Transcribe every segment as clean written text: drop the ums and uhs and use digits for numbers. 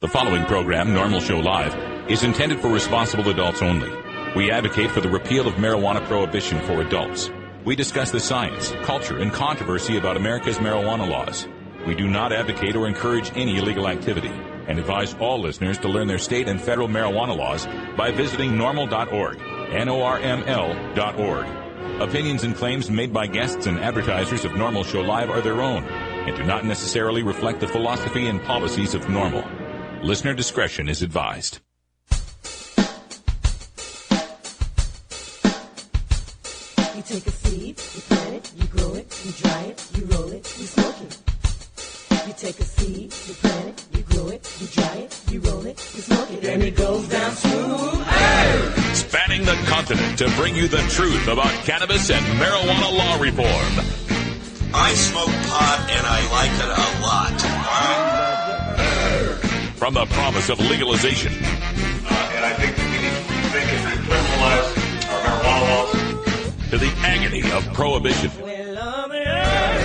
The following program, Norml Show Live, is intended for responsible adults only. We advocate for the repeal of marijuana prohibition for adults. We discuss the science, culture, and controversy about America's marijuana laws. We do not advocate or encourage any illegal activity and advise all listeners to learn their state and federal marijuana laws by visiting norml.org, Norml.org. Opinions and claims made by guests and advertisers of Norml Show Live are their own and do not necessarily reflect the philosophy and policies of Norml. Listener discretion is advised. You take a seed, you plant it, you grow it, you dry it, you roll it, you smoke it. You take a seed, you plant it, you grow it, you dry it, you roll it, you smoke it, and it goes down smooth. Hey! Spanning the continent to bring you the truth about cannabis and marijuana law reform. I smoke pot and I like it a lot. From the promise of legalization. And I think that we need to think and decriminalize our marijuana laws. To the agony of prohibition.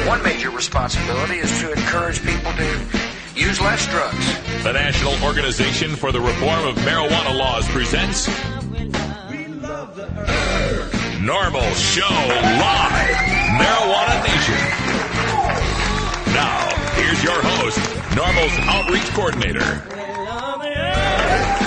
One major responsibility is to encourage people to use less drugs. The National Organization for the Reform of Marijuana Laws presents Norml Show Live, Marijuana Nation. Now, here's your host, Norml's Outreach Coordinator,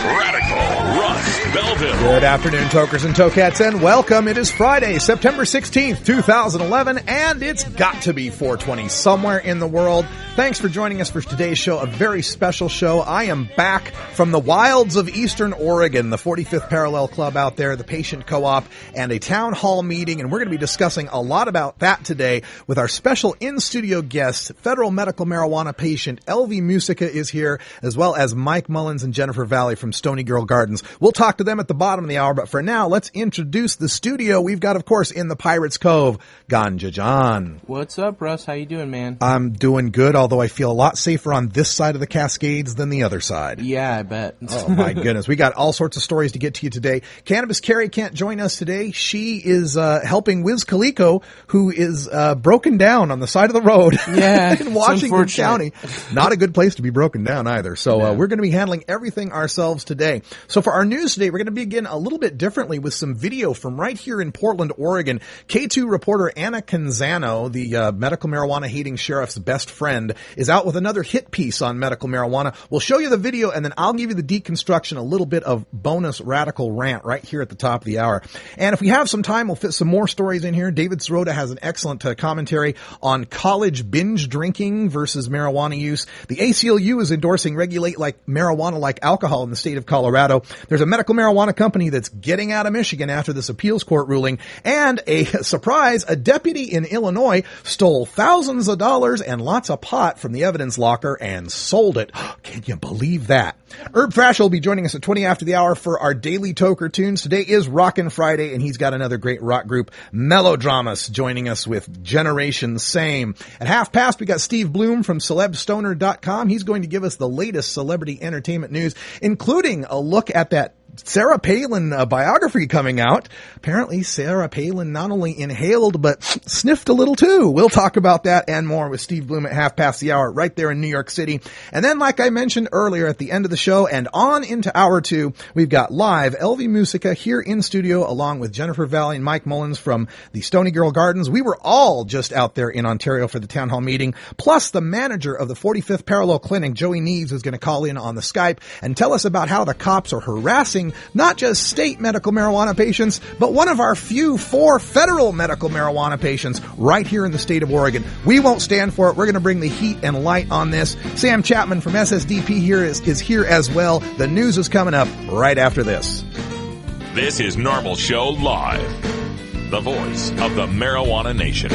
Radical Russ Belville. Good afternoon, tokers and tokats, and welcome. It is Friday, September 16th, 2011, and it's got to be 420 somewhere in the world. Thanks for joining us for today's show, a very special show. I am back from the wilds of Eastern Oregon, the 45th Parallel Club out there, the Patient Co-op, and a town hall meeting, and we're going to be discussing a lot about that today with our special in-studio guest, federal medical marijuana patient L.V. Musica is here, as well as Mike Mullins and Jennifer Valley from Stony Girl Gardens. We'll talk to them at the bottom of the hour, but for now, let's introduce the studio. We've got, of course, in the Pirates Cove, Ganja John. What's up, Russ? How you doing, man? I'm doing good, although I feel a lot safer on this side of the Cascades than the other side. Yeah, I bet. Oh, my goodness. We got all sorts of stories to get to you today. Cannabis Carrie can't join us today. She is helping Wiz Khalico, who is broken down on the side of the road in Washington County. Not a good place to be broken down either. So we're going to be handling everything ourselves today. So for our news today, we're going to begin a little bit differently with some video from right here in Portland, Oregon. K2 reporter Anna Canzano, the medical marijuana hating sheriff's best friend, is out with another hit piece on medical marijuana. We'll show you the video, and then I'll give you the deconstruction, a little bit of bonus radical rant right here at the top of the hour. And if we have some time, we'll fit some more stories in here. David Sirota has an excellent commentary on college binge drinking versus marijuana use. The ACLU is endorsing regulate like marijuana like alcohol in the state of Colorado. There's a medical marijuana company that's getting out of Michigan after this appeals court ruling. And a surprise, a deputy in Illinois stole thousands of dollars and lots of pot from the evidence locker and sold it. Can you believe that? Herb Thrasher will be joining us at 20 after the hour for our daily Toker Tunes. Today is Rockin' Friday, and he's got another great rock group, Melodramas, joining us with Generation Same. At half past, we got Steve Bloom from CelebStoner.com. He's going to give us the latest celebrity entertainment news, including a look at that Sarah Palin biography coming out. Apparently, Sarah Palin not only inhaled, but sniffed a little too. We'll talk about that and more with Steve Bloom at half past the hour right there in New York City. And then, like I mentioned earlier, at the end of the show and on into hour two, we've got live L.V. Musica here in studio along with Jennifer Valley and Mike Mullins from the Stony Girl Gardens. We were all just out there in Ontario for the town hall meeting. Plus, the manager of the 45th Parallel Clinic, Joey Neves, is going to call in on the Skype and tell us about how the cops are harassing not just state medical marijuana patients, but one of our few 4 federal medical marijuana patients right here in the state of Oregon. We won't stand for it. We're going to bring the heat and light on this. Sam Chapman from SSDP here is here as well. The news is coming up right after this. This is Norml Show Live, the voice of the Marijuana Nation.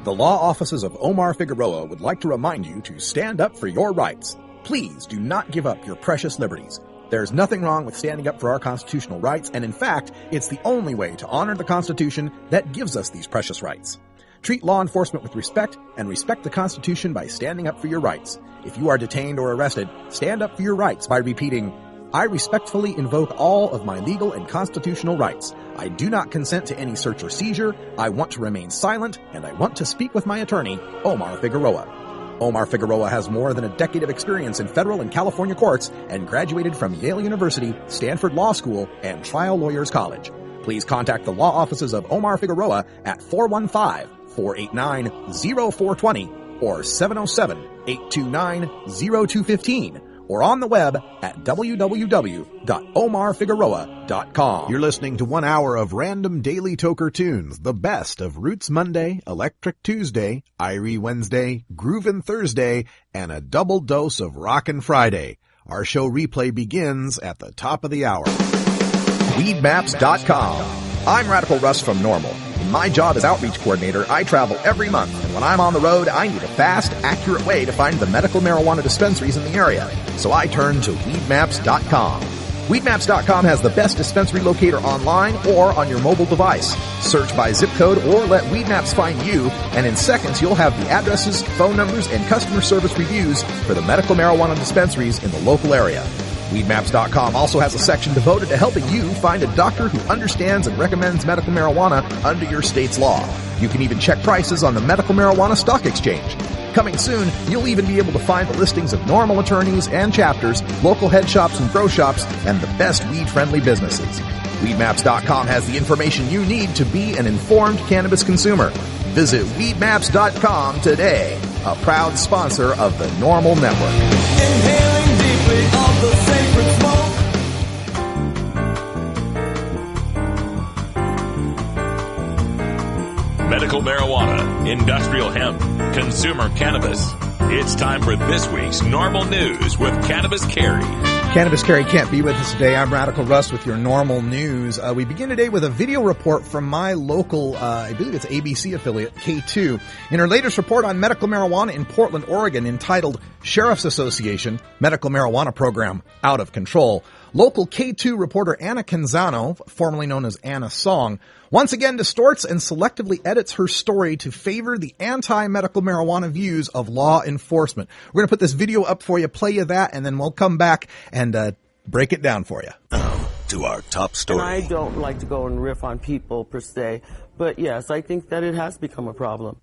The law offices of Omar Figueroa would like to remind you to stand up for your rights. Please do not give up your precious liberties. There's nothing wrong with standing up for our constitutional rights, and in fact, it's the only way to honor the Constitution that gives us these precious rights. Treat law enforcement with respect, and respect the Constitution by standing up for your rights. If you are detained or arrested, stand up for your rights by repeating, I respectfully invoke all of my legal and constitutional rights. I do not consent to any search or seizure. I want to remain silent, and I want to speak with my attorney, Omar Figueroa. Omar Figueroa has more than a decade of experience in federal and California courts and graduated from Yale University, Stanford Law School, and Trial Lawyers College. Please contact the law offices of Omar Figueroa at 415-489-0420 or 707-829-0215 or on the web at www.omarfigueroa.com. You're listening to 1 hour of random daily Toker tunes, the best of Roots Monday, Electric Tuesday, Irie Wednesday, Groovin' Thursday, and a double dose of Rockin' Friday. Our show replay begins at the top of the hour. Weedmaps.com. I'm Radical Russ from Norml. In my job as outreach coordinator, I travel every month, and when I'm on the road, I need a fast, accurate way to find the medical marijuana dispensaries in the area. So I turn to Weedmaps.com. Weedmaps.com has the best dispensary locator online or on your mobile device. Search by zip code or let Weedmaps find you, and in seconds you'll have the addresses, phone numbers, and customer service reviews for the medical marijuana dispensaries in the local area. Weedmaps.com also has a section devoted to helping you find a doctor who understands and recommends medical marijuana under your state's law. You can even check prices on the Medical Marijuana Stock Exchange. Coming soon, you'll even be able to find the listings of Norml attorneys and chapters, local head shops and grow shops, and the best weed-friendly businesses. Weedmaps.com has the information you need to be an informed cannabis consumer. Visit Weedmaps.com today, a proud sponsor of the Norml Network. Inhaling deeply of the sacred smoke. Medical marijuana, industrial hemp, consumer cannabis. It's time for this week's Norml News with Cannabis Carey. Cannabis Carey can't be with us today. I'm Radical Russ with your Norml News. We begin today with a video report from my local, I believe it's ABC affiliate, K2. In her latest report on medical marijuana in Portland, Oregon, entitled Sheriff's Association Medical Marijuana Program Out of Control, local K2 reporter Anna Canzano, formerly known as Anna Song, once again distorts and selectively edits her story to favor the anti-medical marijuana views of law enforcement. We're going to put this video up for you, play you that, and then we'll come back and break it down for you. To our top story. And I don't like to go and riff on people per se, but yes, I think that it has become a problem.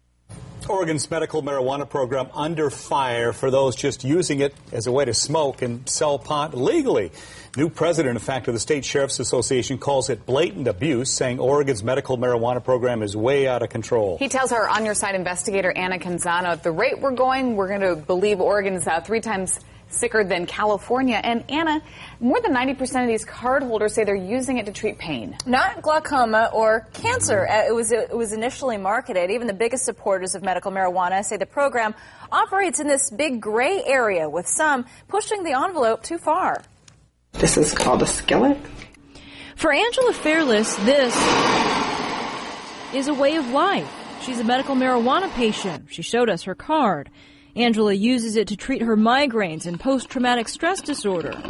Oregon's medical marijuana program under fire for those just using it as a way to smoke and sell pot legally. New president, in fact, of the State Sheriff's Association calls it blatant abuse, saying Oregon's medical marijuana program is way out of control. He tells our On Your Side investigator, Anna Canzano, at the rate we're going, we're going to believe Oregon's 3 times sicker than California. And Anna, more than 90% of these card holders say they're using it to treat pain. Not glaucoma or cancer. It was initially marketed. Even the biggest supporters of medical marijuana say the program operates in this big gray area, with some pushing the envelope too far. This is called a skillet. For Angela Fairless, this is a way of life. She's a medical marijuana patient. She showed us her card. Angela uses it to treat her migraines and post-traumatic stress disorder.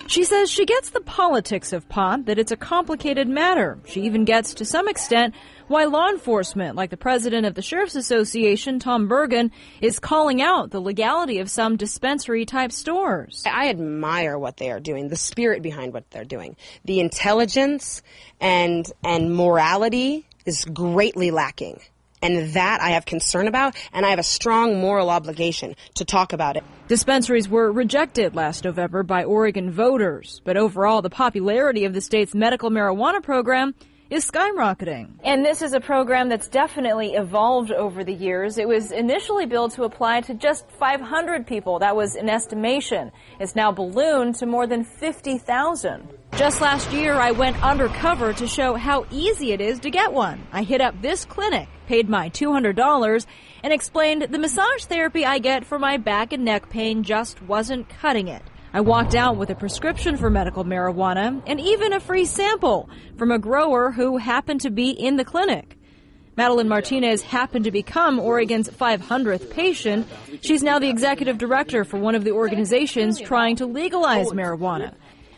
She says she gets the politics of pot, that it's a complicated matter. She even gets, to some extent, why law enforcement, like the president of the Sheriff's Association, Tom Bergen, is calling out the legality of some dispensary-type stores. I admire what they are doing, the spirit behind what they're doing. The intelligence and morality is greatly lacking. And that I have concern about, and I have a strong moral obligation to talk about it. Dispensaries were rejected last November by Oregon voters, but overall the popularity of the state's medical marijuana program is skyrocketing. And this is a program that's definitely evolved over the years. It was initially billed to apply to just 500 people. That was an estimation. It's now ballooned to more than 50,000. Just last year, I went undercover to show how easy it is to get one. I hit up this clinic, paid my $200, and explained the massage therapy I get for my back and neck pain just wasn't cutting it. I walked out with a prescription for medical marijuana and even a free sample from a grower who happened to be in the clinic. Madeline Martinez happened to become Oregon's 500th patient. She's now the executive director for one of the organizations trying to legalize marijuana.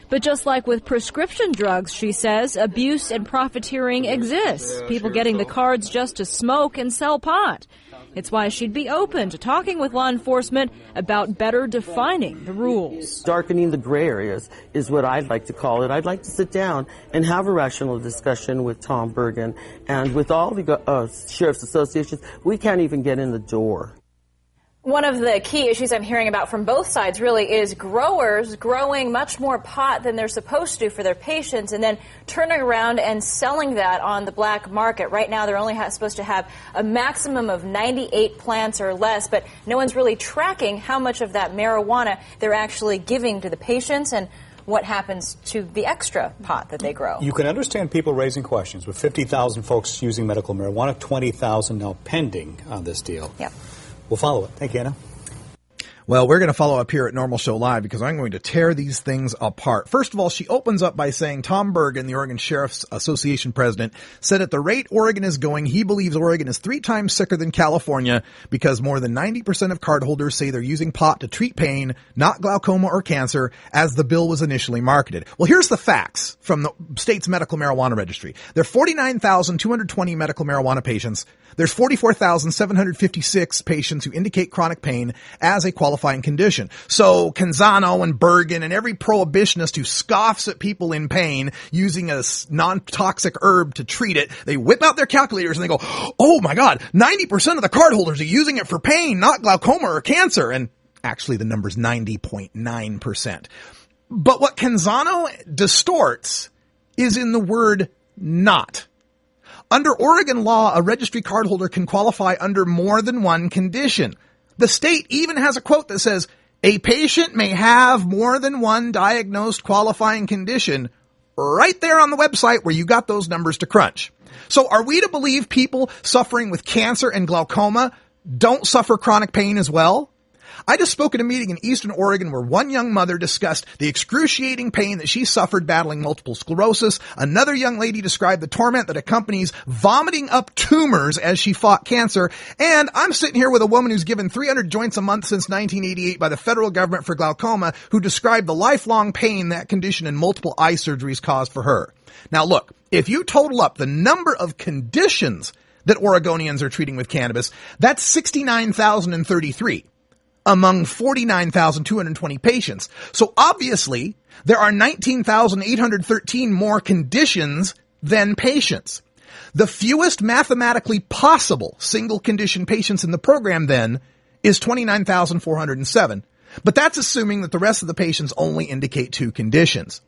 But just like with prescription drugs, she says, abuse and profiteering exists. People getting the cards just to smoke and sell pot. It's why she'd be open to talking with law enforcement about better defining the rules. Darkening the gray areas is what I'd like to call it. I'd like to sit down and have a rational discussion with Tom Bergen and with all the sheriff's associations. We can't even get in the door. One of the key issues I'm hearing about from both sides really is growers growing much more pot than they're supposed to for their patients and then turning around and selling that on the black market. Right now, they're only supposed to have a maximum of 98 plants or less, but no one's really tracking how much of that marijuana they're actually giving to the patients and what happens to the extra pot that they grow. You can understand people raising questions. With 50,000 folks using medical marijuana, 20,000 now pending on this deal. Yep. We'll follow it. Thank you, Anna. Well, we're going to follow up here at Norml Show Live because I'm going to tear these things apart. First of all, she opens up by saying Tom Bergen, the Oregon Sheriff's Association president, said at the rate Oregon is going, he believes Oregon is 3 times sicker than California because more than 90% of cardholders say they're using pot to treat pain, not glaucoma or cancer, as the bill was initially marketed. Well, here's the facts from the state's medical marijuana registry. There are 49,220 medical marijuana patients. There's 44,756 patients who indicate chronic pain as a qualifying condition. So Canzano and Bergen and every prohibitionist who scoffs at people in pain using a non-toxic herb to treat it, they whip out their calculators and they go, oh my God, 90% of the cardholders are using it for pain, not glaucoma or cancer. And actually the number's 90.9%. But what Canzano distorts is in the word not. Under Oregon law, a registry cardholder can qualify under more than one condition. The state even has a quote that says, a patient may have more than one diagnosed qualifying condition, right there on the website where you got those numbers to crunch. So are we to believe people suffering with cancer and glaucoma don't suffer chronic pain as well? I just spoke at a meeting in Eastern Oregon where one young mother discussed the excruciating pain that she suffered battling multiple sclerosis. Another young lady described the torment that accompanies vomiting up tumors as she fought cancer. And I'm sitting here with a woman who's given 300 joints a month since 1988 by the federal government for glaucoma, who described the lifelong pain that condition and multiple eye surgeries caused for her. Now look, if you total up the number of conditions that Oregonians are treating with cannabis, that's 69,033. Among 49,220 patients. So obviously, there are 19,813 more conditions than patients. The fewest mathematically possible single condition patients in the program then is 29,407. But that's assuming that the rest of the patients only indicate 2 conditions.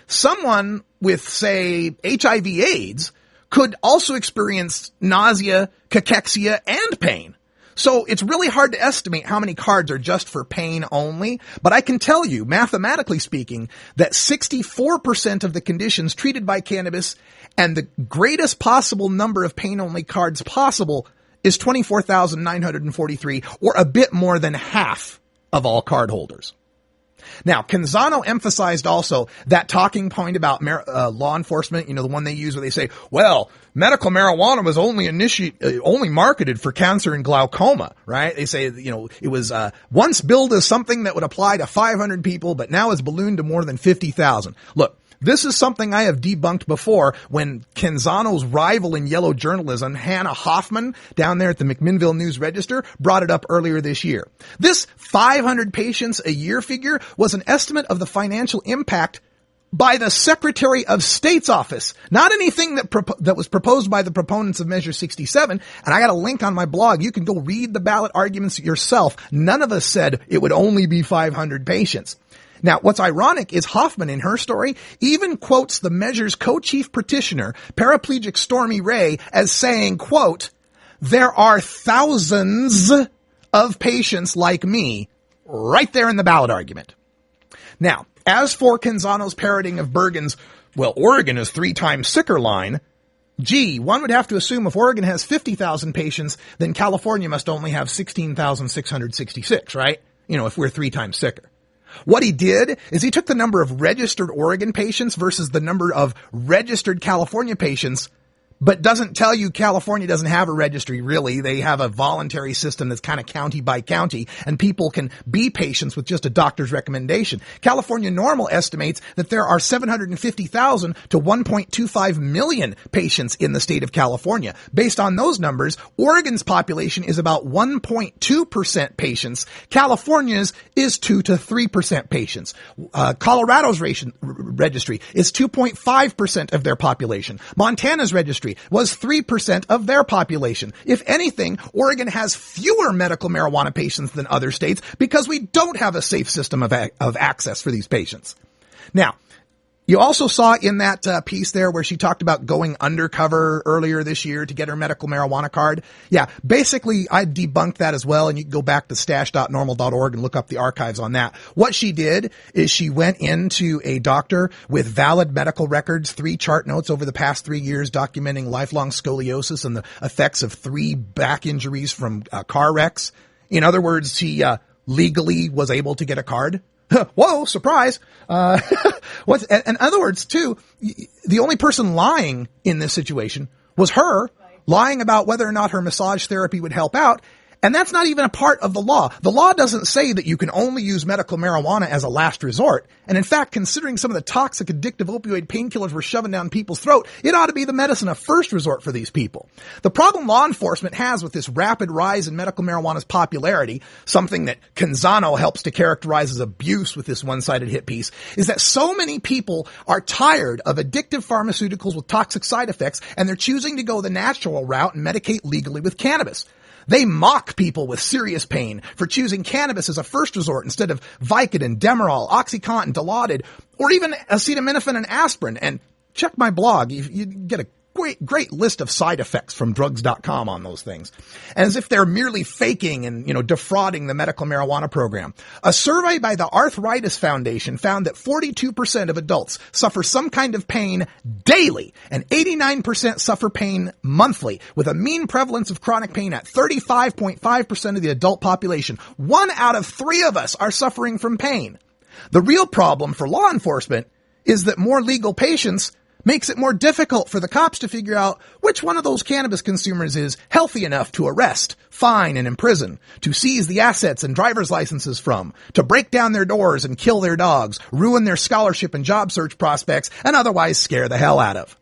Someone with, say, HIV/AIDS could also experience nausea, cachexia, and pain. So it's really hard to estimate how many cards are just for pain only, but I can tell you, mathematically speaking, that 64% of the conditions treated by cannabis and the greatest possible number of pain-only cards possible is 24,943, or a bit more than half of all card holders. Now, Canzano emphasized also that talking point about law enforcement, the one they use where they say, well, medical marijuana was only marketed for cancer and glaucoma, right? They say, it was once billed as something that would apply to 500 people, but now is ballooned to more than 50,000. Look, this is something I have debunked before when Canzano's rival in yellow journalism, Hannah Hoffman, down there at the McMinnville News Register, brought it up earlier this year. This 500 patients a year figure was an estimate of the financial impact by the Secretary of State's office, not anything that was proposed by the proponents of Measure 67. And I got a link on my blog. You can go read the ballot arguments yourself. None of us said it would only be 500 patients. Now, what's ironic is Hoffman, in her story, even quotes the measure's co-chief petitioner, paraplegic Stormy Ray, as saying, quote, there are thousands of patients like me, right there in the ballot argument. Now, as for Canzano's parroting of Bergen's, well, Oregon is 3 times sicker line, gee, one would have to assume if Oregon has 50,000 patients, then California must only have 16,666, right? If we're 3 times sicker. What he did is he took the number of registered Oregon patients versus the number of registered California patients, but doesn't tell you California doesn't have a registry, really. They have a voluntary system that's kind of county by county, and people can be patients with just a doctor's recommendation. California Norml estimates that there are 750,000 to 1.25 million patients in the state of California. Based on those numbers, Oregon's population is about 1.2% patients. California's is 2 to 3% patients. Colorado's registry is 2.5% of their population. Montana's registry industry was 3% of their population. If anything, Oregon has fewer medical marijuana patients than other states because we don't have a safe system of access for these patients. Now, you also saw in that piece there where she talked about going undercover earlier this year to get her medical marijuana card. Yeah, basically I debunked that as well, and you can go back to stash.norml.org and look up the archives on that. What she did is she went into a doctor with valid medical records, 3 chart notes over the past 3 years documenting lifelong scoliosis and the effects of 3 back injuries from car wrecks. In other words, she legally was able to get a card. Whoa, surprise. In other words, too, the only person lying in this situation was her, lying about whether or not her massage therapy would help out. And that's not even a part of the law. The law doesn't say that you can only use medical marijuana as a last resort. And in fact, considering some of the toxic, addictive opioid painkillers we're shoving down people's throat, it ought to be the medicine of first resort for these people. The problem law enforcement has with this rapid rise in medical marijuana's popularity, something that Canzano helps to characterize as abuse with this one-sided hit piece, is that so many people are tired of addictive pharmaceuticals with toxic side effects, and they're choosing to go the natural route and medicate legally with cannabis. They mock people with serious pain for choosing cannabis as a first resort instead of Vicodin, Demerol, OxyContin, Dilaudid, or even acetaminophen and aspirin. And check my blog. You get a great list of side effects from drugs.com on those things. And as if they're merely faking and, defrauding the medical marijuana program. A survey by the Arthritis Foundation found that 42% of adults suffer some kind of pain daily and 89% suffer pain monthly, with a mean prevalence of chronic pain at 35.5% of the adult population. 1 out of 3 of us are suffering from pain. The real problem for law enforcement is that more legal patients makes it more difficult for the cops to figure out which one of those cannabis consumers is healthy enough to arrest, fine, and imprison, to seize the assets and driver's licenses from, to break down their doors and kill their dogs, ruin their scholarship and job search prospects, and otherwise scare the hell out of.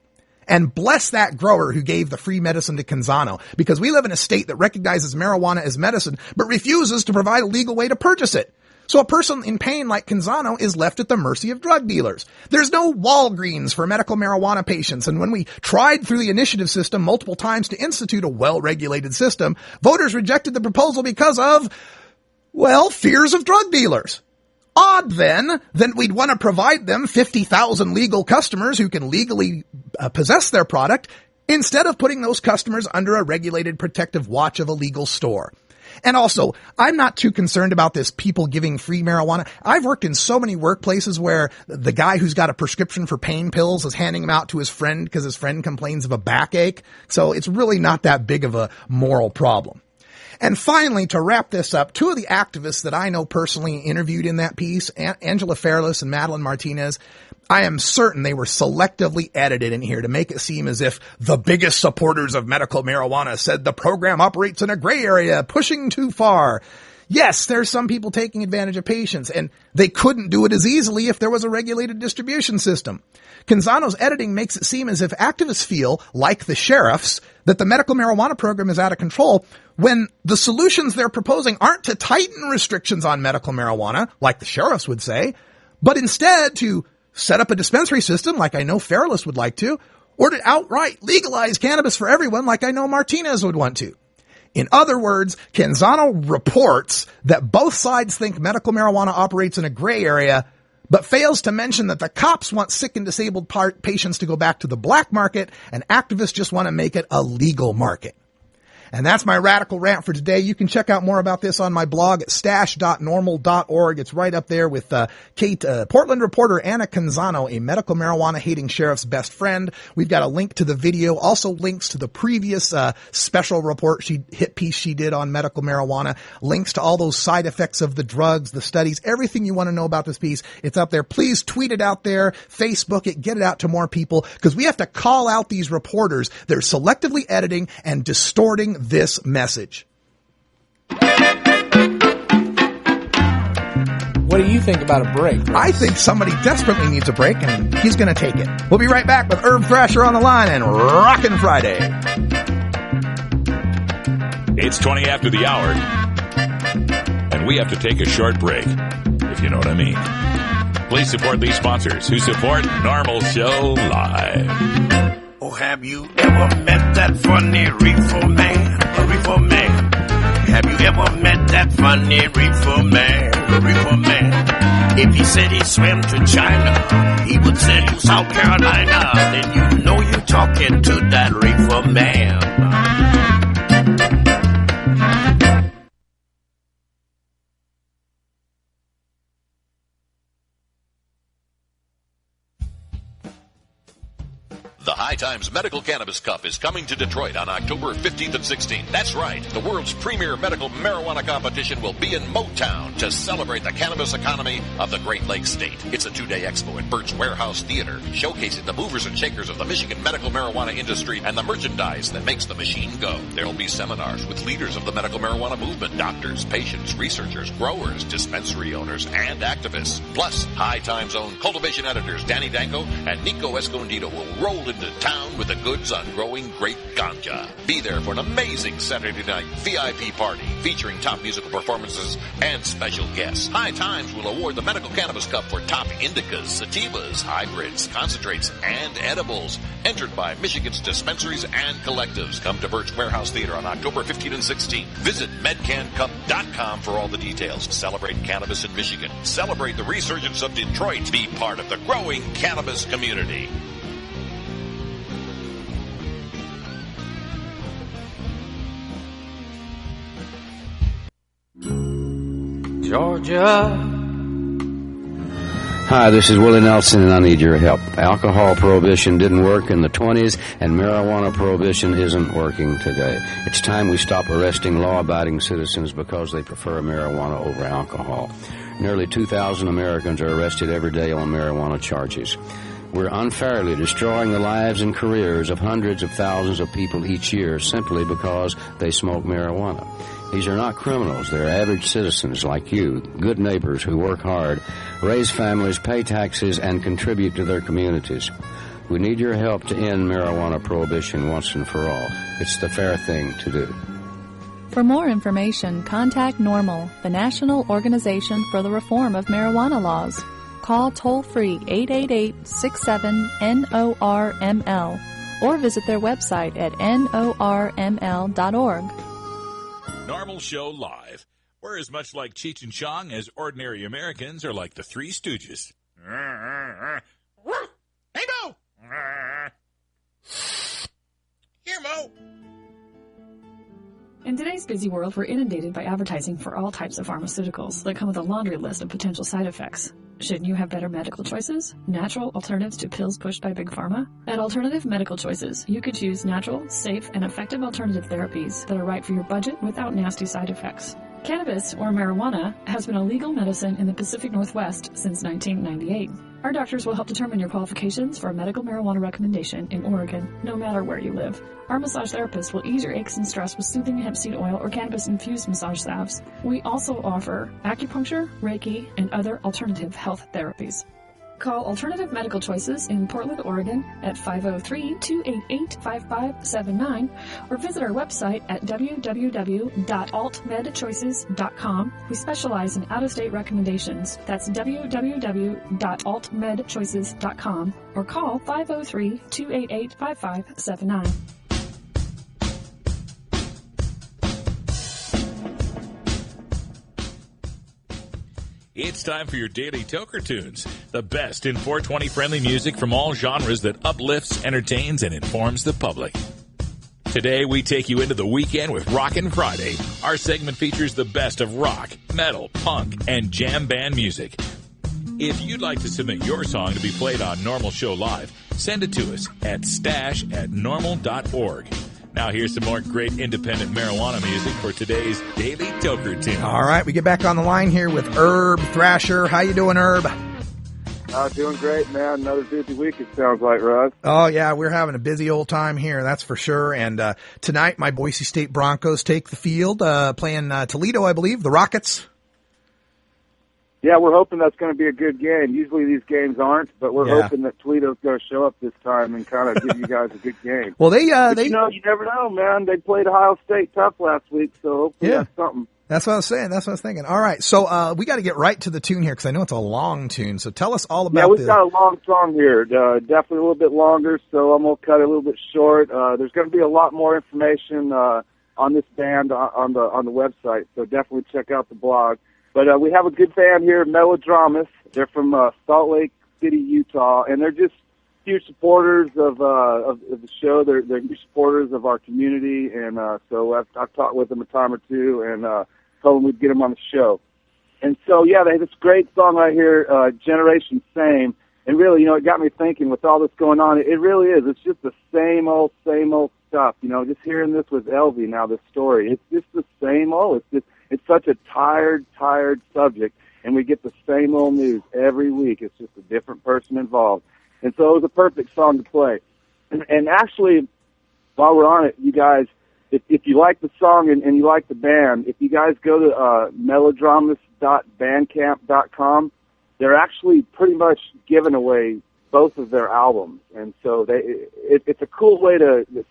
And bless that grower who gave the free medicine to Canzano, because we live in a state that recognizes marijuana as medicine, but refuses to provide a legal way to purchase it. So a person in pain like Canzano is left at the mercy of drug dealers. There's no Walgreens for medical marijuana patients, and when we tried through the initiative system multiple times to institute a well-regulated system, voters rejected the proposal because of, fears of drug dealers. Odd then we'd want to provide them 50,000 legal customers who can legally possess their product, instead of putting those customers under a regulated protective watch of a legal store. And also, I'm not too concerned about this people giving free marijuana. I've worked in so many workplaces where the guy who's got a prescription for pain pills is handing them out to his friend because his friend complains of a backache. So it's really not that big of a moral problem. And finally, to wrap this up, 2 of the activists that I know personally interviewed in that piece, Angela Fairless and Madeline Martinez, I am certain they were selectively edited in here to make it seem as if the biggest supporters of medical marijuana said the program operates in a gray area, pushing too far. Yes, there's some people taking advantage of patients, and they couldn't do it as easily if there was a regulated distribution system. Canzano's editing makes it seem as if activists feel, like the sheriffs, that the medical marijuana program is out of control, when the solutions they're proposing aren't to tighten restrictions on medical marijuana, like the sheriffs would say, but instead to set up a dispensary system, like I know Fairless would like to, or to outright legalize cannabis for everyone, like I know Martinez would want to. In other words, Canzano reports that both sides think medical marijuana operates in a gray area, but fails to mention that the cops want sick and disabled patients to go back to the black market, and activists just want to make it a legal market. And that's my radical rant for today. You can check out more about this on my blog at stash.norml.org. It's right up there with Portland reporter Anna Canzano, a medical marijuana-hating sheriff's best friend. We've got a link to the video, also links to the previous special report hit piece she did on medical marijuana, links to all those side effects of the drugs, the studies, everything you want to know about this piece. It's up there. Please tweet it out there, Facebook it, get it out to more people, because we have to call out these reporters. They're selectively editing and distorting this message. What do you think about a break, Chris? I think somebody desperately needs a break, and he's going to take it. We'll be right back with Herb Thrasher on the line and Rockin' Friday. It's 20 after the hour, and we have to take a short break, if you know what I mean. Please support these sponsors who support Norml Show Live. Oh, have you ever met that funny reefer man? A reefer man. Have you ever met that funny reefer man? A reefer man. If he said he swam to China, he would send you South Carolina. Then you know you're talking to that reefer man. The High Times Medical Cannabis Cup is coming to Detroit on October 15th and 16th. That's right. The world's premier medical marijuana competition will be in Motown to celebrate the cannabis economy of the Great Lakes State. It's a two-day expo at Burt's Warehouse Theater, showcasing the movers and shakers of the Michigan medical marijuana industry and the merchandise that makes the machine go. There will be seminars with leaders of the medical marijuana movement, doctors, patients, researchers, growers, dispensary owners, and activists. Plus, High Times own cultivation editors Danny Danko and Nico Escondido will roll into town with the goods on growing great ganja. Be there for an amazing Saturday night VIP party featuring top musical performances and special guests. High Times will award the Medical Cannabis Cup for top indicas, sativas, hybrids, concentrates, and edibles, entered by Michigan's dispensaries and collectives. Come to Burt's Warehouse Theater on October 15 and 16. Visit medcancup.com for all the details. Celebrate cannabis in Michigan. Celebrate the resurgence of Detroit. Be part of the growing cannabis community. Georgia. Hi, this is Willie Nelson, and I need your help. Alcohol prohibition didn't work in the 20s, and marijuana prohibition isn't working today. It's time we stop arresting law-abiding citizens because they prefer marijuana over alcohol. Nearly 2,000 Americans are arrested every day on marijuana charges. We're unfairly destroying the lives and careers of hundreds of thousands of people each year simply because they smoke marijuana. These are not criminals. They're average citizens like you, good neighbors who work hard, raise families, pay taxes, and contribute to their communities. We need your help to end marijuana prohibition once and for all. It's the fair thing to do. For more information, contact Norml, the National Organization for the Reform of Marijuana Laws. Call toll-free 888-67-NORML or visit their website at norml.org. Norml Show Live. We're as much like Cheech and Chong as ordinary Americans are like the Three Stooges. Hey, Mo! Here, Mo! In today's busy world, we're inundated by advertising for all types of pharmaceuticals that come with a laundry list of potential side effects. Shouldn't you have better medical choices? Natural alternatives to pills pushed by Big Pharma? At Alternative Medical Choices, you could choose natural, safe, and effective alternative therapies that are right for your budget without nasty side effects. Cannabis, or marijuana, has been a legal medicine in the Pacific Northwest since 1998. Our doctors will help determine your qualifications for a medical marijuana recommendation in Oregon, no matter where you live. Our massage therapists will ease your aches and stress with soothing hemp seed oil or cannabis-infused massage salves. We also offer acupuncture, Reiki, and other alternative health therapies. Call Alternative Medical Choices in Portland, Oregon at 503-288-5579 or visit our website at www.altmedchoices.com. We specialize in out-of-state recommendations. That's www.altmedchoices.com or call 503-288-5579. It's time for your daily Toker Tunes, the best in 420 friendly music from all genres that uplifts, entertains, and informs the public. Today, we take you into the weekend with Rockin' Friday. Our segment features the best of rock, metal, punk, and jam band music. If you'd like to submit your song to be played on Norml Show Live, send it to us at stash@norml.org. Now here's some more great independent marijuana music for today's Daily Toker Tune. All right, we get back on the line here with Herb Thrasher. How you doing, Herb? Doing great, man. Another busy week, it sounds like, Russ. Oh, yeah, we're having a busy old time here, that's for sure. And tonight, my Boise State Broncos take the field, playing Toledo, I believe, the Rockets. Yeah, we're hoping that's going to be a good game. Usually these games aren't, but we're hoping that Toledo's going to show up this time and kind of give you guys a good game. Well, they you never know, man. They played Ohio State tough last week, so hopefully that's something. That's what I was saying. That's what I was thinking. All right. So we got to get right to the tune here because I know it's a long tune. So tell us all about Yeah, we've got a long song here. Definitely a little bit longer, so I'm going to cut it a little bit short. There's going to be a lot more information on this band on the website, so definitely check out the blog. But we have a good band here, Melodramas. They're from Salt Lake City, Utah, and they're just huge supporters of the show. They're huge supporters of our community, and so I've talked with them a time or two and told them we'd get them on the show. And so, yeah, they have this great song right here, Generation Same. And really, it got me thinking with all this going on, it really is. It's just the same old stuff. Just hearing this with Elvie now, this story, it's just the same old. It's such a tired subject, and we get the same old news every week. It's just a different person involved. And so it was a perfect song to play. And actually, while we're on it, you guys, if you like the song and you like the band, if you guys go to melodramas.bandcamp.com, they're actually pretty much giving away both of their albums. And so it's a cool way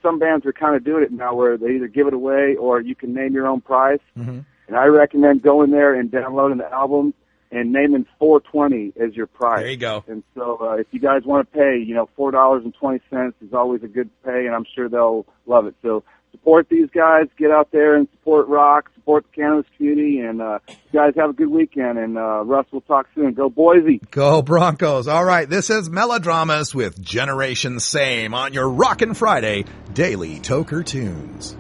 some bands are kind of doing it now where they either give it away or you can name your own price. Mm-hmm. And I recommend going there and downloading the albums and naming $4.20 as your price. There you go. And so if you guys want to pay, $4.20 is always a good pay, and I'm sure they'll love it. So support these guys. Get out there and support rock, support the cannabis community, and you guys have a good weekend. And Russ, we'll talk soon. Go Boise. Go Broncos. All right, this is Melodramas with Generation Same on your Rockin' Friday Daily Toker Tunes.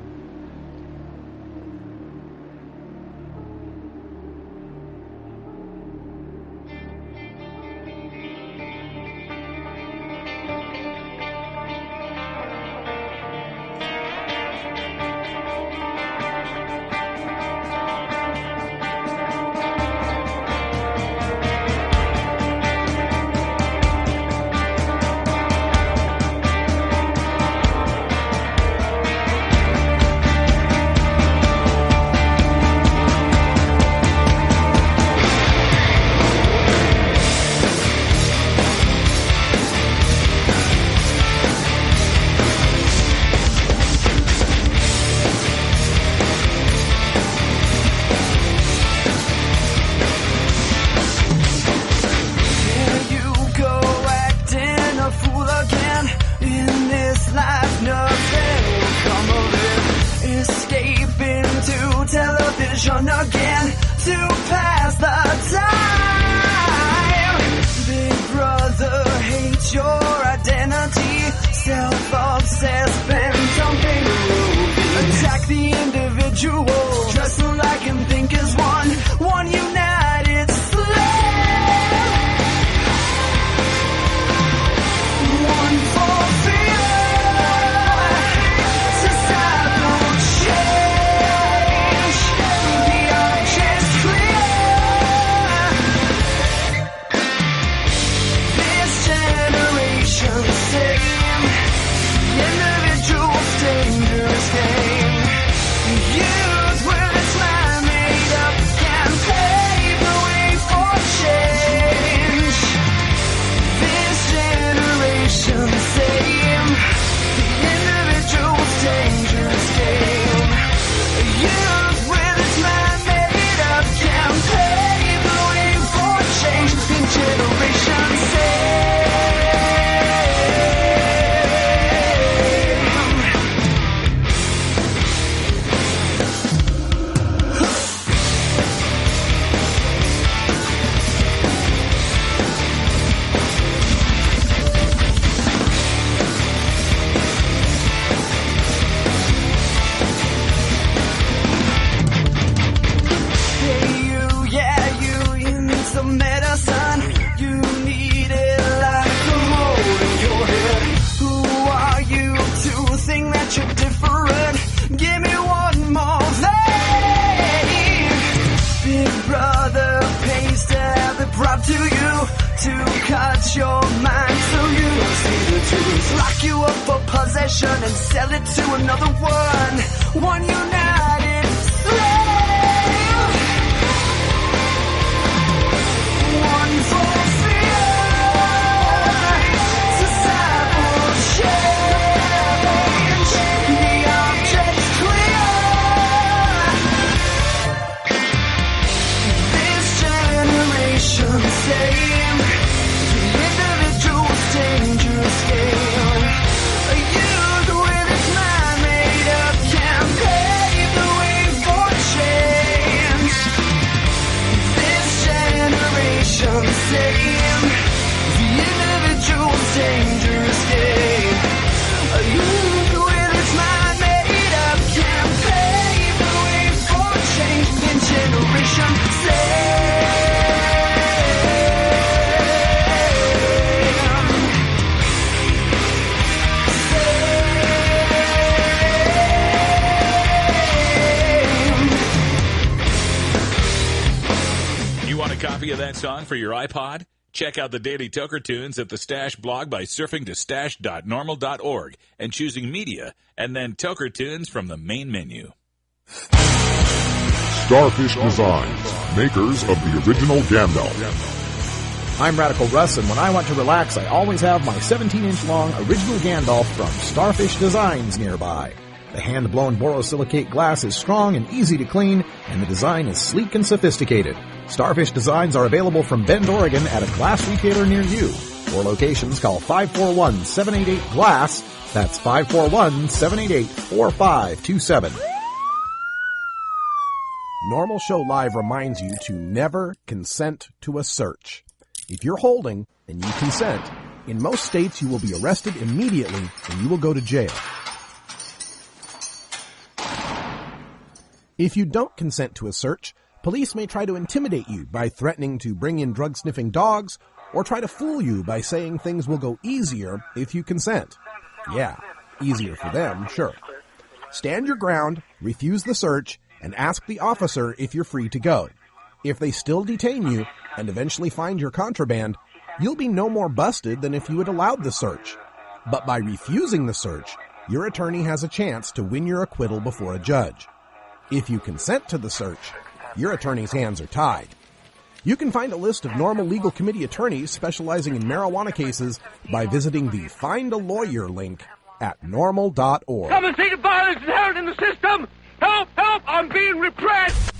And sell it to another one united slave, one for fear, societal change, the object's clear. the same. The individual's dangerous game. You with its mind made up can't pave the way for change in Generation You want a copy of that song for your iPod? Check out the Daily Toker Tunes at the Stash blog by surfing to stash.norml.org and choosing Media, and then Toker Tunes from the main menu. Starfish Designs, makers of the original Gandalf. I'm Radical Russ, and when I want to relax, I always have my 17-inch long original Gandalf from Starfish Designs nearby. The hand-blown borosilicate glass is strong and easy to clean, and the design is sleek and sophisticated. Starfish Designs are available from Bend, Oregon at a glass retailer near you. For locations, call 541-788-GLASS. That's 541-788-4527. Norml Show Live reminds you to never consent to a search. If you're holding and you consent, in most states you will be arrested immediately and you will go to jail. If you don't consent to a search, police may try to intimidate you by threatening to bring in drug-sniffing dogs or try to fool you by saying things will go easier if you consent. Yeah, easier for them, sure. Stand your ground, refuse the search, and ask the officer if you're free to go. If they still detain you and eventually find your contraband, you'll be no more busted than if you had allowed the search. But by refusing the search, your attorney has a chance to win your acquittal before a judge. If you consent to the search, your attorney's hands are tied. You can find a list of Norml Legal Committee attorneys specializing in marijuana cases by visiting the Find a Lawyer link at norml.org. Come and see the violence inherent in the system! Help! Help! I'm being repressed!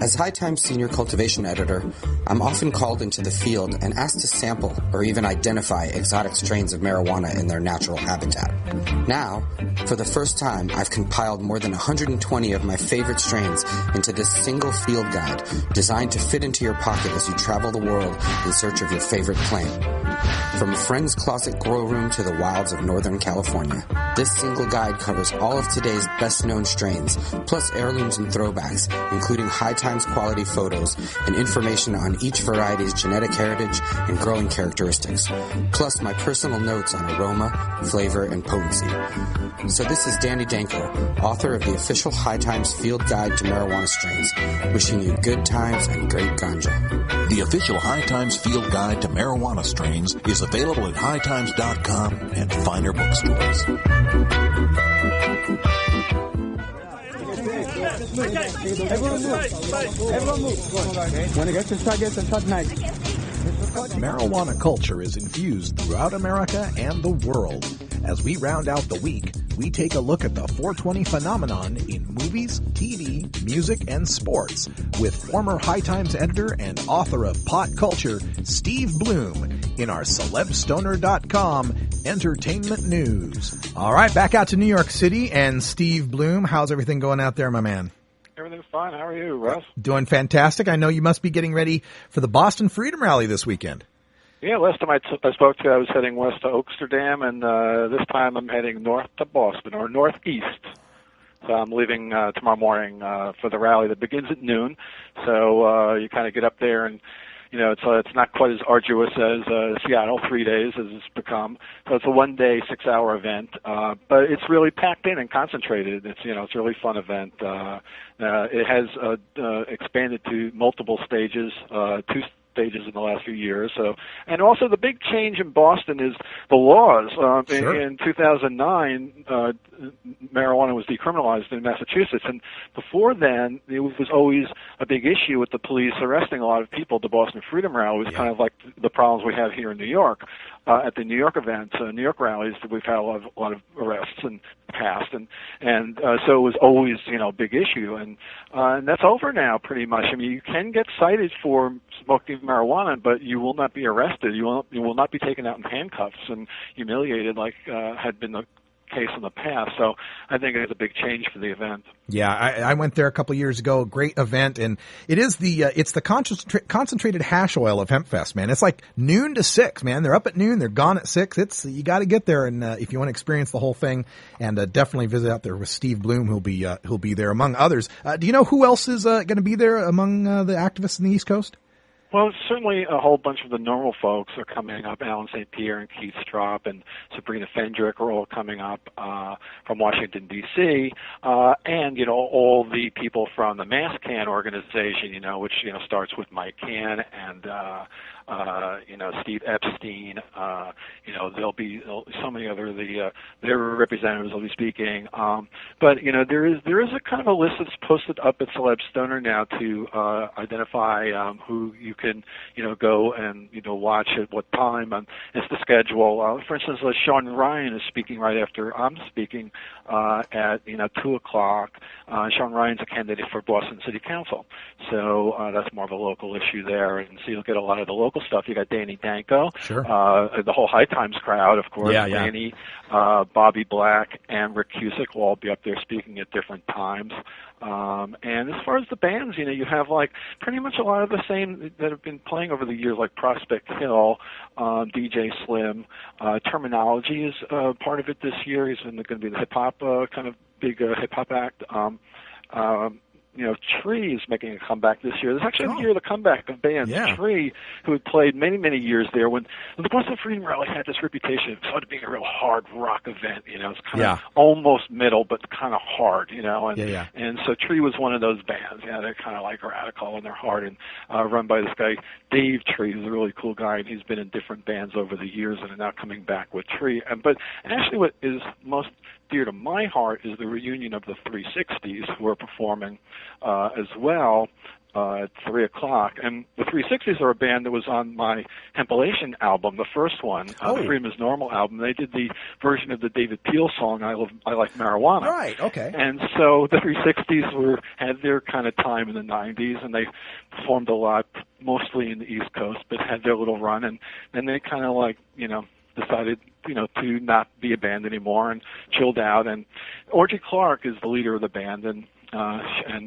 As High Times Senior Cultivation Editor, I'm often called into the field and asked to sample or even identify exotic strains of marijuana in their natural habitat. Now, for the first time, I've compiled more than 120 of my favorite strains into this single field guide designed to fit into your pocket as you travel the world in search of your favorite plant. From a friend's closet grow room to the wilds of Northern California, this single guide covers all of today's best-known strains, plus heirlooms and throwbacks, including High Times quality photos and information on each variety's genetic heritage and growing characteristics, plus my personal notes on aroma, flavor, and potency. So this is Danny Danko, author of the official High Times Field Guide to Marijuana Strains, wishing you good times and great ganja. The official High Times Field Guide to Marijuana Strains is available at hightimes.com and finer bookstores. When it gets to start, nice. Marijuana culture is infused throughout America and the world. As we round out the week, we take a look at the 420 phenomenon in movies, TV, music, and sports with former High Times editor and author of Pot Culture, Steve Bloom, in our celebstoner.com entertainment news. All right, back out to New York City, and Steve Bloom, how's everything going out there, my man? Everything's fine. How are you, Russ? Doing fantastic. I know you must be getting ready for the Boston Freedom Rally this weekend. Yeah, last time I spoke to you, I was heading west to Oaksterdam, and this time I'm heading north to Boston, or northeast. So I'm leaving tomorrow morning for the rally that begins at noon. So you kind of get up there, and you know it's not quite as arduous as Seattle, 3 days as it's become. So it's a 1-day, 6-hour event, but it's really packed in and concentrated. It's it's a really fun event. It has expanded to multiple stages, 2 stages in the last few years. So, and also the big change in Boston is the laws. Sure. In 2009, marijuana was decriminalized in Massachusetts, and before then, it was always a big issue with the police arresting a lot of people. The Boston Freedom Rally was kind of like the problems we have here in New York. At the New York events, New York rallies, we've had a lot of arrests in the past, and so it was always a big issue, and that's over now pretty much. I mean, you can get cited for smoking marijuana, but you will not be arrested. You will not be taken out in handcuffs and humiliated like had been the case in the past. So I think it's a big change for the event. Yeah, I went there a couple of years ago. Great event, and it is it's the concentrated hash oil of HempFest, man. It's like noon to 6, man. They're up at noon, they're gone at 6. You got to get there, and if you want to experience the whole thing, and definitely visit out there with Steve Bloom, who'll be there among others. Do you know who else is going to be there among the activists in the East Coast? Well, certainly a whole bunch of the Norml folks are coming up. Alan St. Pierre and Keith Straub and Sabrina Fendrick are all coming up from Washington, D.C., and, all the people from the Mass Can organization, which, starts with Mike Can and, Steve Epstein. There'll be so many other their representatives will be speaking. But there is a kind of a list that's posted up at Celeb Stoner now to identify who you can go and watch at what time, and it's the schedule. For instance, Sean Ryan is speaking right after I'm speaking at 2:00. Sean Ryan's a candidate for Boston City Council, so that's more of a local issue there, and so you'll get a lot of the local stuff. You got Danny Danko, sure. The whole High Times crowd, of course. Yeah. Danny, Bobby Black, and Rick Cusick will all be up there speaking at different times. And as far as the bands, you have pretty much a lot of the same that have been playing over the years, like Prospect Hill, DJ Slim. Terminology is part of it this year. He's going to be the hip hop kind of big hip hop act. Tree is making a comeback this year. This is actually the year of the comeback of bands. Yeah. Tree, who had played many, many years there when the Boston Freedom Rally had this reputation of being a real hard rock event. It's kind of almost metal, but kind of hard, And so Tree was one of those bands. Yeah, they're kind of radical and they're hard and run by this guy, Dave Tree, who's a really cool guy, and he's been in different bands over the years and are now coming back with Tree. But actually what is most dear to my heart is the reunion of the 360s, who are performing as well at 3:00. And the 360s are a band that was on my Hempelation album, the first one, the Freedom is Normal album. They did the version of the David Peel song, I Like Marijuana. Right, okay. And so the 360s had their kind of time in the 90s, and they performed a lot, mostly in the East Coast, but had their little run. And then they kind of decided, to not be a band anymore and chilled out. And Orgy Clark is the leader of the band, and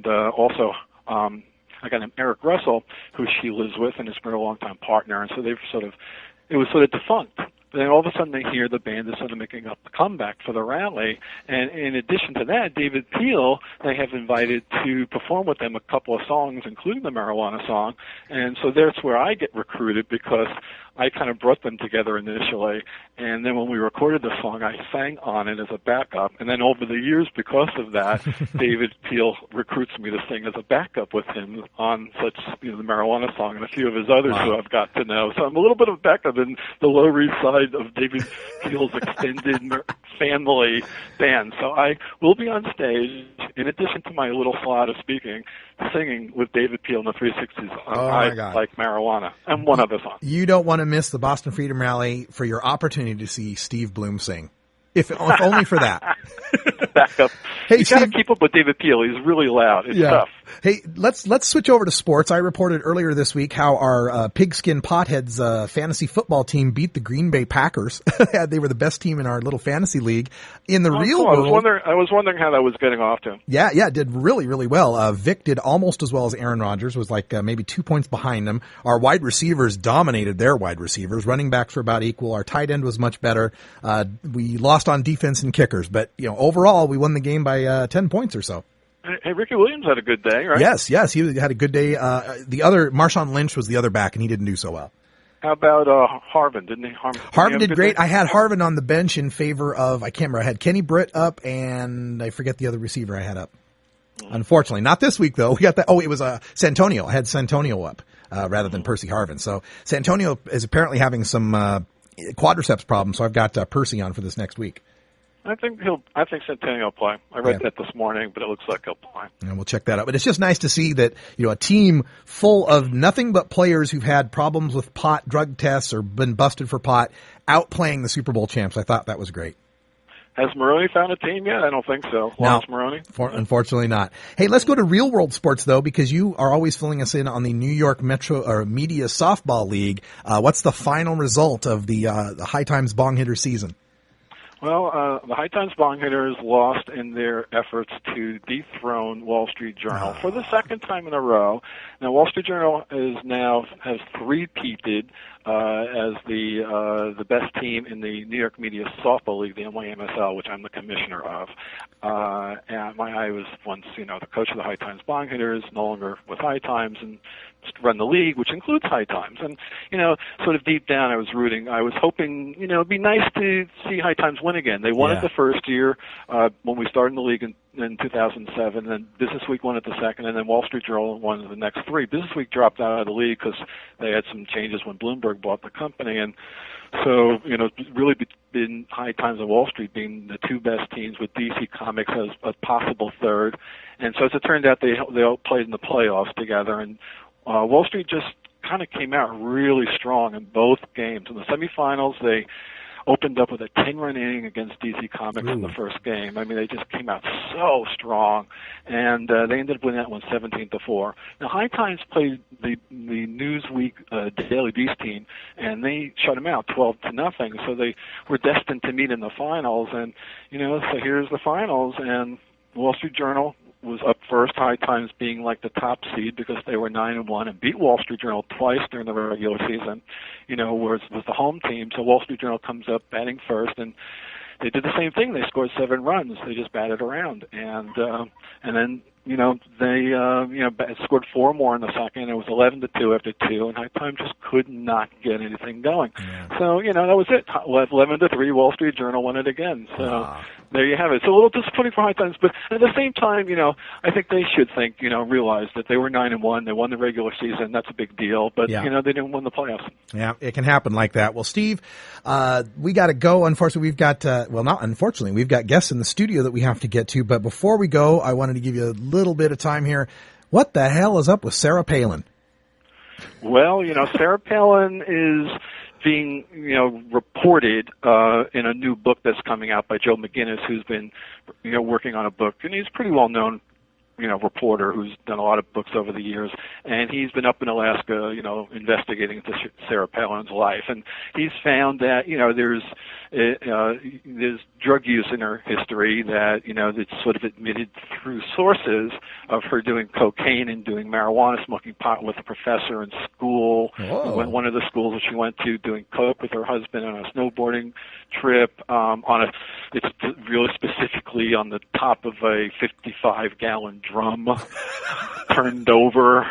also a guy named Eric Russell, who she lives with and has been a long-time partner. And so it was sort of defunct. But then all of a sudden they hear the band is sort of making up the comeback for the rally. And in addition to that, David Peel, they have invited to perform with them a couple of songs, including the Marijuana song. And so that's where I get recruited, because I kind of brought them together initially, and then when we recorded the song, I sang on it as a backup. And then over the years, because of that, David Peel recruits me to sing as a backup with him on such, the Marijuana song and a few of his others who I've got to know. So I'm a little bit of backup in the Lower East Side of David Peel's extended family band. So I will be on stage, in addition to my little slot of singing with David Peel in the 360s on I Like Marijuana, and one other song. You don't want to miss the Boston Freedom Rally for your opportunity to see Steve Bloom sing. If only for that. Backup. Hey, you got to keep up with David Peel. He's really loud. It's tough. Hey, let's switch over to sports. I reported earlier this week how our Pigskin Potheads fantasy football team beat the Green Bay Packers. They were the best team in our little fantasy league. In the real world, I was wondering how that was getting off to. Yeah, it did really, really well. Vic did almost as well as Aaron Rodgers, was maybe 2 points behind him. Our wide receivers dominated their wide receivers. Running backs were about equal. Our tight end was much better. We lost on defense and kickers, but overall we won the game by 10 points or so. Hey, Ricky Williams had a good day, right? Yes, he had a good day. The other Marshawn Lynch was the other back, and he didn't do so well. How about Harvin? Didn't he? Harvin did great. I had Harvin on the bench in favor of, I can't remember, I had Kenny Britt up, and I forget the other receiver I had up. Unfortunately, not this week though. We got that. Oh, it was Santonio. I had Santonio up rather than Percy Harvin. So Santonio is apparently having some quadriceps problems. So I've got Percy on for this next week. I think Centennial will play. I read that this morning, but it looks like he'll play. And we'll check that out. But it's just nice to see that, a team full of nothing but players who've had problems with pot drug tests or been busted for pot outplaying the Super Bowl champs. I thought that was great. Has Maroney found a team yet? I don't think so. Lawrence Maroney? Unfortunately not. Hey, let's go to real world sports though, because you are always filling us in on the New York Metro or Media Softball League. What's the final result of the High Times Bong Hitter season? Well, the High Times bong hitters lost in their efforts to dethrone Wall Street Journal for the second time in a row. Now, Wall Street Journal has three-peated as the best team in the New York Media Softball League, the NYMSL, which I'm the commissioner of. And I was once, the coach of the High Times bong hitters, no longer with High Times, and run the league, which includes High Times. And, sort of deep down I was rooting. I was hoping, it'd be nice to see High Times win again. They won it the first year when we started in the league in 2007, and Business Week won it the second, and then Wall Street Journal won the next three. Business Week dropped out of the league because they had some changes when Bloomberg bought the company, and so, it's really been High Times and Wall Street being the two best teams, with DC Comics as a possible third. And so as it turned out, they all played in the playoffs together, and Wall Street just kind of came out really strong in both games. In the semifinals, they opened up with a 10-run inning against DC Comics in the first game. I mean, they just came out so strong, and they ended up winning that one 17-4. Now, High Times played the Newsweek Daily Beast team, and they shut them out 12-0. So they were destined to meet in the finals, and so here's the finals, and Wall Street Journal was up first, High Times being like the top seed because they were 9-1 and beat Wall Street Journal twice during the regular season, whereas it was the home team. So Wall Street Journal comes up batting first, and they did the same thing. They scored 7 runs. They just batted around, and then they scored 4 more in the second. It was 11-2 after 2, and High Times just could not get anything going. Yeah. So that was it. 11-3. Wall Street Journal won it again. So there you have it. So a little disappointing for High Times, but at the same time, I think they should realize that they were 9-1. They won the regular season. That's a big deal, but they didn't win the playoffs. Yeah, it can happen like that. Well, Steve, we got to go. Unfortunately, we've got not unfortunately, we've got guests in the studio that we have to get to. But before we go, I wanted to give you a little bit of time here. What the hell is up with Sarah Palin? Well, Sarah Palin is being, reported in a new book that's coming out by Joe McGinnis, who's been, working on a book, and he's pretty well known, reporter who's done a lot of books over the years, and he's been up in Alaska, investigating into Sarah Palin's life, and he's found that, there's drug use in her history that, that's sort of admitted through sources of her doing cocaine and doing marijuana, smoking pot with a professor in school. Whoa. One of the schools that she went to, doing coke with her husband on a snowboarding trip, it's really specifically on the top of a 55-gallon drum, turned over,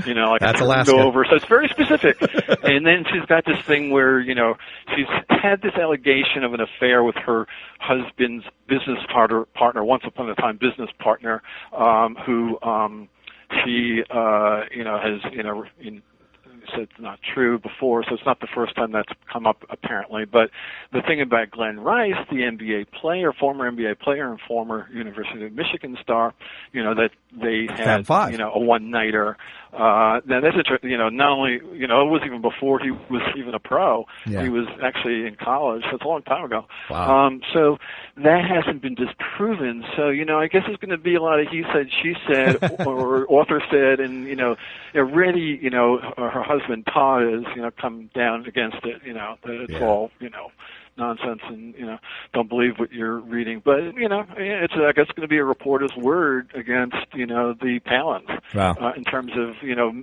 like that's turned Alaska. Over. So it's very specific. And then she's got this thing where, she's had this allegation of an affair with her husband's business partner, once upon a time business partner, who she, has, said it's not true before, so it's not the first time that's come up, apparently. But the thing about Glenn Rice, the NBA player, former NBA player and former University of Michigan star, that they had, a one-nighter. Now that's not only, it was even before he was even a pro. Yeah. He was actually in college. That's a long time ago. Wow. So that hasn't been disproven. So, I guess it's going to be a lot of he said, she said, or author said, and, already, her husband Todd has, come down against it, that it's all, nonsense and, don't believe what you're reading. But, it's, I guess, going to be a reporter's word against, the Palins. Wow. In terms of,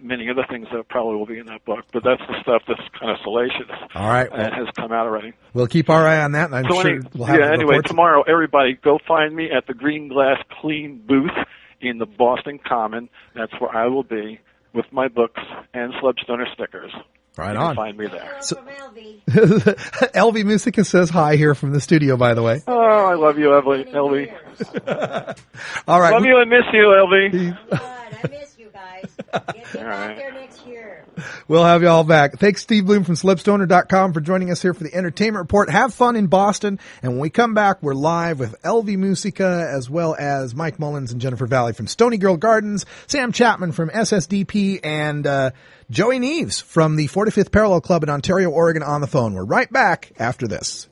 many other things that probably will be in that book. But that's the stuff that's kind of salacious. All right. And has come out already. We'll keep our eye on that, and I'm sure we'll have anyway, reports. Tomorrow, everybody, go find me at the Green Glass Clean booth in the Boston Common. That's where I will be with my books and Slubstoner stickers. Right you on. Can find me there. So, Elvie Musica says hi here from the studio, by the way. Oh, I love you, Elvie. All right. Love you and miss you, Elvie. I miss you guys. Get back there next year. We'll have you all back. Thanks, Steve Bloom from Slipstoner.com for joining us here for the Entertainment Report. Have fun in Boston. And when we come back, we're live with Elvie Musica as well as Mike Mullins and Jennifer Valley from Stony Girl Gardens, Sam Chapman from SSDP, and Joey Neves from the 45th Parallel Club in Ontario, Oregon on the phone. We're right back after this.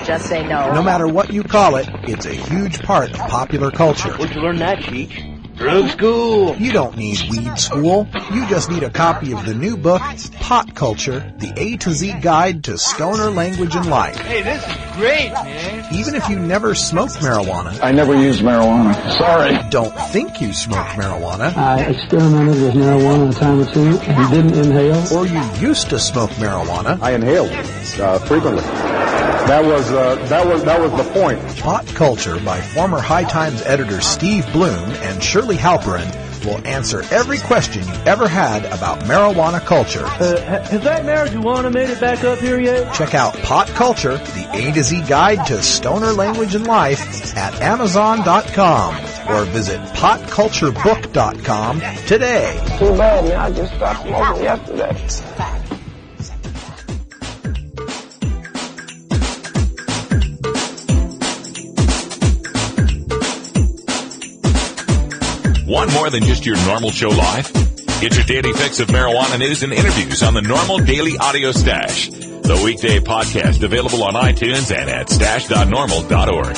Just say no. No matter what you call it, it's a huge part of popular culture. Where'd you learn that, Cheech? Drug school. You don't need weed school. You just need a copy of the new book, Pot Culture, the A to Z Guide to Stoner Language and Life. Hey, this is great, man. Even if you never smoked marijuana. I never used marijuana. Sorry. Don't think you smoked marijuana. I experimented with marijuana a time or two and didn't inhale. Or you used to smoke marijuana. I inhaled frequently. That was the point. Pot Culture by former High Times editor Steve Bloom and Shirley Halperin will answer every question you ever had about marijuana culture. Has that marijuana made it back up here yet? Check out Pot Culture, the A to Z Guide to Stoner Language and Life at Amazon.com or visit potculturebook.com today. Too bad, man. I just stopped smoking yesterday. Want more than just your Norml show live? Get your daily fix of marijuana news and interviews on the Norml Daily Audio Stash, the weekday podcast available on iTunes and at stash.norml.org.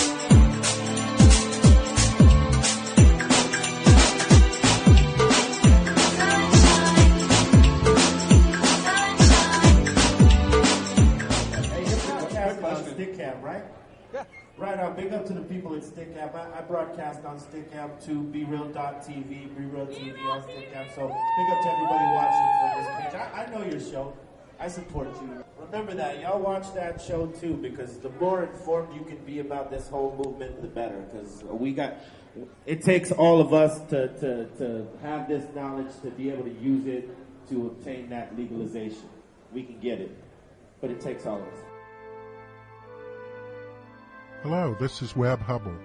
Big up to the people at StickApp. I broadcast on StickApp to BeReal.tv, BeReal TV on StickApp. So big up to everybody watching from this page. I know your show. I support you. Remember that. Y'all watch that show too, because the more informed you can be about this whole movement, the better. Because it takes all of us to have this knowledge, to be able to use it, to obtain that legalization. We can get it, but it takes all of us. Hello, this is Webb Hubble.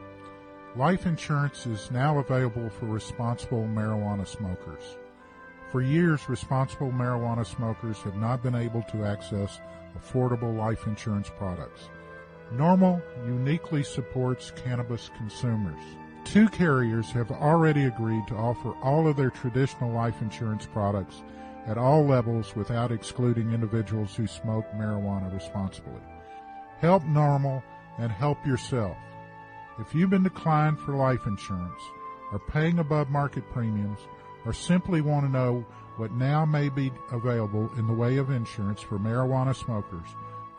Life insurance is now available for responsible marijuana smokers. For years, responsible marijuana smokers have not been able to access affordable life insurance products. Norml uniquely supports cannabis consumers. 2 carriers have already agreed to offer all of their traditional life insurance products at all levels without excluding individuals who smoke marijuana responsibly. Help Norml and help yourself. If you've been declined for life insurance, are paying above market premiums, or simply want to know what now may be available in the way of insurance for marijuana smokers,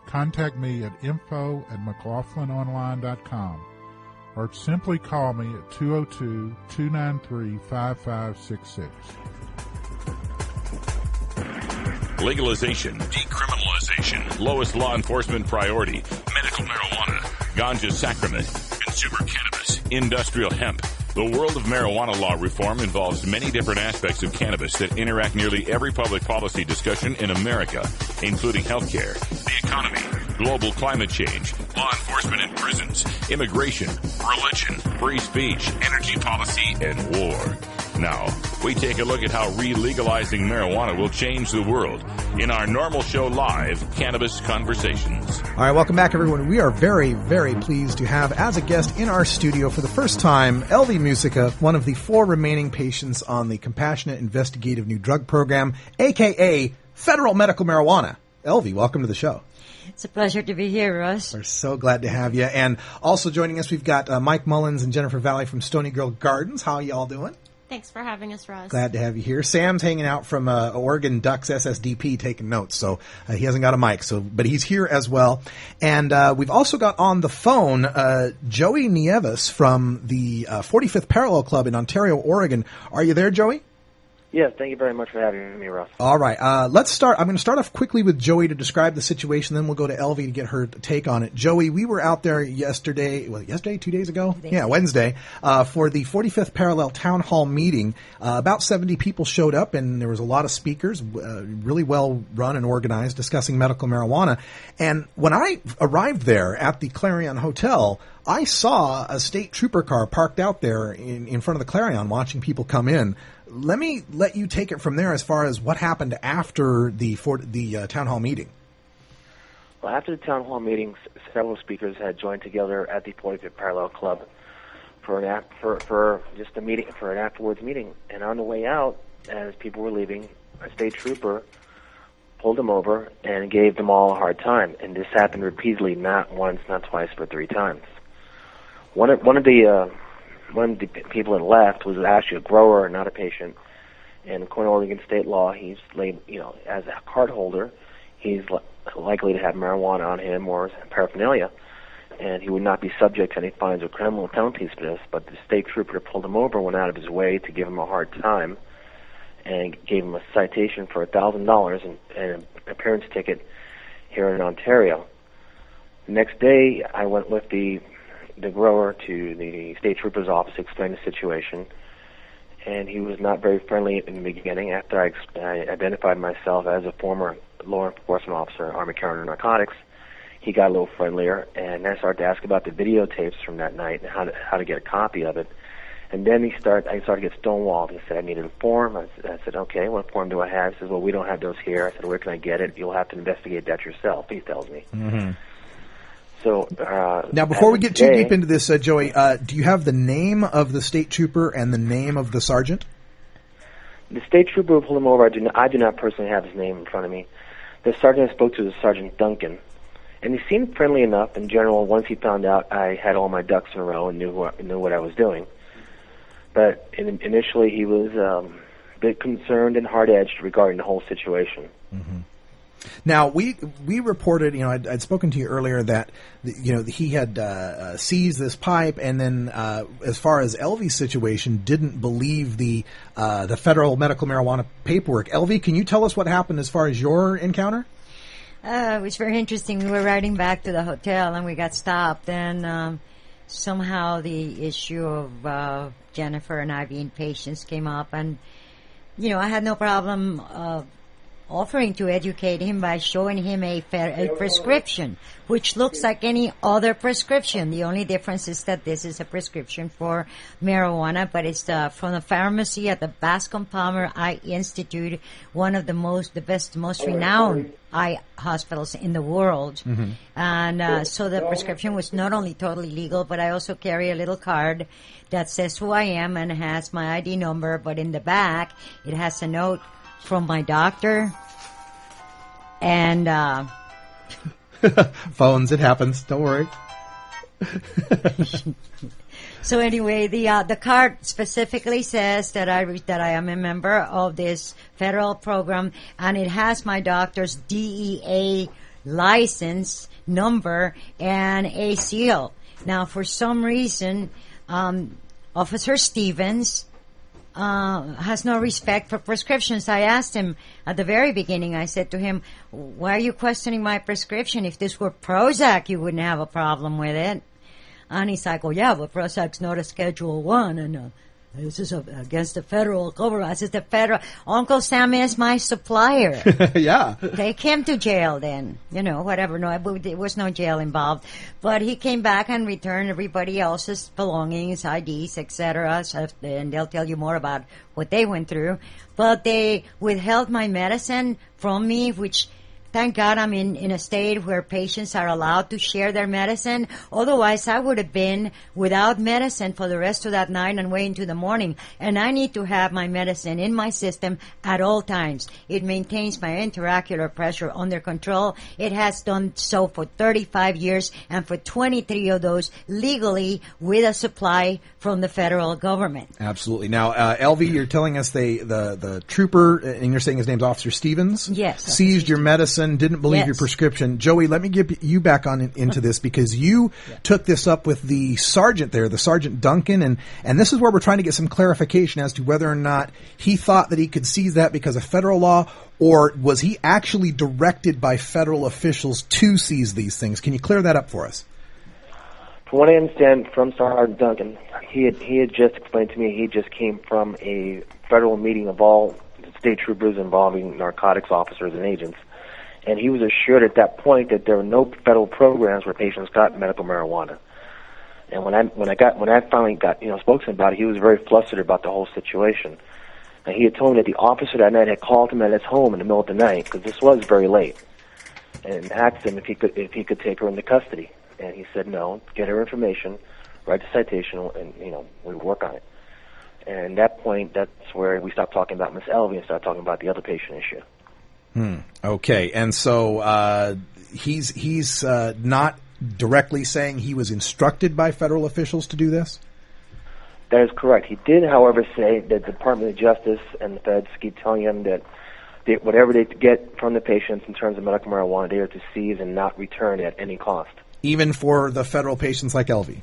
contact me at info@mclaughlinonline.com or simply call me at 202-293-5566. Legalization, decriminalization, lowest law enforcement priority, medical marijuana, ganja sacrament, consumer cannabis, industrial hemp. The world of marijuana law reform involves many different aspects of cannabis that interact nearly every public policy discussion in America, including healthcare, the economy, global climate change, law enforcement in prisons, immigration, religion, free speech, energy policy, and war. Now, we take a look at how re-legalizing marijuana will change the world in our Norml show live, Cannabis Conversations. All right, welcome back, everyone. We are very, very pleased to have as a guest in our studio for the first time, Elvie Musica, one of the 4 remaining patients on the Compassionate Investigative New Drug Program, a.k.a. Federal Medical Marijuana. Elvie, welcome to the show. It's a pleasure to be here, Russ. We're so glad to have you. And also joining us, we've got Mike Mullins and Jennifer Valley from Stony Girl Gardens. How are you all doing? Thanks for having us, Russ. Glad to have you here. Sam's hanging out from Oregon Ducks SSDP taking notes, so he hasn't got a mic, but he's here as well. And we've also got on the phone Joey Nieves from the 45th Parallel Club in Ontario, Oregon. Are you there, Joey? Yes, thank you very much for having me, Russ. All right, let's start. I'm going to start off quickly with Joey to describe the situation, then we'll go to Elvie to get her take on it. Joey, we were out there yesterday, 2 days ago? Yeah, Wednesday, for the 45th Parallel Town Hall meeting. About 70 people showed up, and there was a lot of speakers, really well run and organized, discussing medical marijuana. And when I arrived there at the Clarion Hotel, I saw a state trooper car parked out there in front of the Clarion watching people come in. Let me let you take it from there as far as what happened after the town hall meeting. Well, after the town hall meeting, several speakers had joined together at the 45th Parallel Club for an afterwards meeting. And on the way out, as people were leaving, a state trooper pulled them over and gave them all a hard time. And this happened repeatedly, not once, not twice, but 3 times. One of the one of the people that left was actually a grower, not a patient. And according to Oregon state law, he's as a card holder, he's likely to have marijuana on him or paraphernalia, and he would not be subject to any fines or criminal penalties for this. But the state trooper that pulled him over went out of his way to give him a hard time and gave him a citation for $1,000 and an appearance ticket here in Ontario. The next day, I went with the grower to the state trooper's office to explain the situation, and he was not very friendly in the beginning. After I identified myself as a former law enforcement officer, Army Counter-Narcotics, he got a little friendlier, and I started to ask about the videotapes from that night and how to get a copy of it. And then I started to get stonewalled. He said, I needed a form. I said, okay, what form do I have? He says, well, we don't have those here. I said, where can I get it? You'll have to investigate that yourself, he tells me. Mm-hmm. So now, before we get too deep into this, Joey, do you have the name of the state trooper and the name of the sergeant? The state trooper who pulled him over, I do not personally have his name in front of me. The sergeant I spoke to was Sergeant Duncan, and he seemed friendly enough in general once he found out I had all my ducks in a row and knew what I was doing. But initially he was a bit concerned and hard-edged regarding the whole situation. Mm-hmm. Now, we reported, I'd spoken to you earlier that, he had seized this pipe, and then as far as LV's situation, didn't believe the federal medical marijuana paperwork. LV, can you tell us what happened as far as your encounter? It was very interesting. We were riding back to the hotel, and we got stopped, and somehow the issue of Jennifer and I being patients came up, and, I had no problem offering to educate him by showing him a prescription, which looks like any other prescription. The only difference is that this is a prescription for marijuana, but it's from the pharmacy at the Bascom Palmer Eye Institute, one of the best, most renowned eye hospitals in the world. Mm-hmm. And so the prescription was not only totally legal, but I also carry a little card that says who I am and has my ID number, but in the back it has a note from my doctor, and phones, it happens, don't worry. So anyway, the card specifically says that I am a member of this federal program, and it has my doctor's DEA license number and a seal. Now, for some reason, Officer Stevens has no respect for prescriptions. I asked him at the very beginning, I said to him, why are you questioning my prescription? If this were Prozac, you wouldn't have a problem with it. And he's like, oh yeah, but Prozac's not a Schedule 1, and this is against the federal government. I said, the federal, Uncle Sam is my supplier. Yeah. Take him to jail then, whatever. No, there was no jail involved. But he came back and returned everybody else's belongings, IDs, etc. And they'll tell you more about what they went through. But they withheld my medicine from me, which, thank God I'm in a state where patients are allowed to share their medicine. Otherwise, I would have been without medicine for the rest of that night and way into the morning. And I need to have my medicine in my system at all times. It maintains my intraocular pressure under control. It has done so for 35 years, and for 23 of those legally with a supply from the federal government. Absolutely. Now, LV, you're telling us the trooper, and you're saying his name's Officer Stevens? Yes. Seized your medicine, didn't believe your prescription. Joey, let me get you back on into this, because you took this up with the sergeant there, the Sergeant Duncan, and this is where we're trying to get some clarification as to whether or not he thought that he could seize that because of federal law, or was he actually directed by federal officials to seize these things? Can you clear that up for us? From what I understand from Sergeant Duncan, he had just explained to me he just came from a federal meeting of all state troopers involving narcotics officers and agents. And he was assured at that point that there were no federal programs where patients got medical marijuana. And when I finally spoke to him about it, he was very flustered about the whole situation. And he had told me that the officer that night had called him at his home in the middle of the night, because this was very late, and asked him if he could take her into custody. And he said no, get her information, write the citation, and we work on it. And at that point, that's where we stopped talking about Miss Elvie and started talking about the other patient issue. Okay, and so he's not directly saying he was instructed by federal officials to do this? That is correct. He did, however, say that the Department of Justice and the feds keep telling him that whatever they get from the patients in terms of medical marijuana, they are to seize and not return at any cost. Even for the federal patients like Elvie?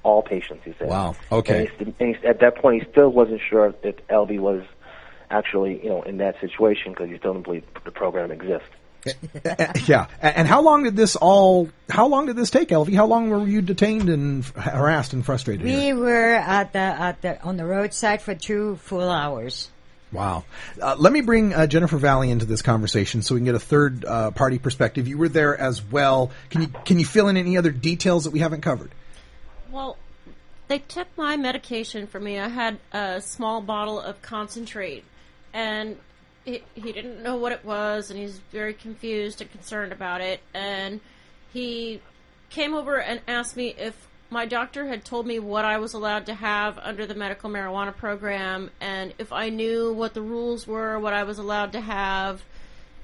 All patients, he said. Wow. Okay. And at that point, he still wasn't sure if Elvie was actually, in that situation because he still didn't believe the program exists. Yeah. And how long did this take, Elvie? How long were you detained and harassed and frustrated? We were on the roadside for 2 full hours. Wow. Let me bring Jennifer Valley into this conversation so we can get a third party perspective. You were there as well. Can you fill in any other details that we haven't covered? Well, they took my medication from me. I had a small bottle of concentrate, and he didn't know what it was, and he's very confused and concerned about it. And he came over and asked me if my doctor had told me what I was allowed to have under the medical marijuana program, and if I knew what the rules were, what I was allowed to have.